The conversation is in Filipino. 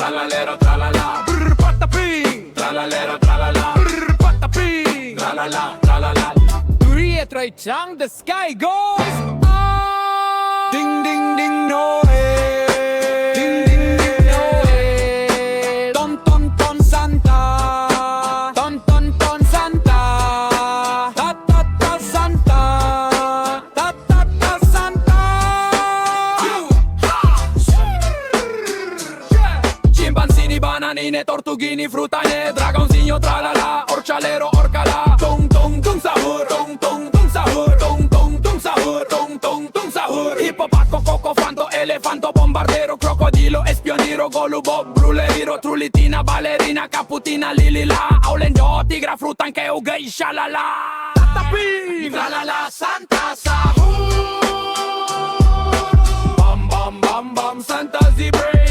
tralalero, tralala. Brr, pataping, tralalero, tralala. Brr, pataping, tralala, tralala. 3 at right chang, the sky goes up. Ding, ding, ding, Noel. Ding, ding, ding, Noel. Ton, ton, ton, Santa. Ton, ton, ton, Santa. Ta, ta, ta, Santa. Ta, ta, ta, Santa. Scimpanzini, bananine, tortughini, frutane, dragonzino, tralala, orcialero, orcala. Tung, tung, tung, sahur. Tung, tung, tung, sahur. Tung, tung, tung, sahur. Tung, tung, tung, sahur. Hippopaco, cocofanto, elefanto, bombardero, crocodilo, espioniro, golubo, bruleiro, trulitina, ballerina, caputina, lilila, aulenjo, tigra, fruta, anche ugay, shalala. Tataping, tralala, Santa, sahur. Bam, bam, bam, bam, Santa, zebra.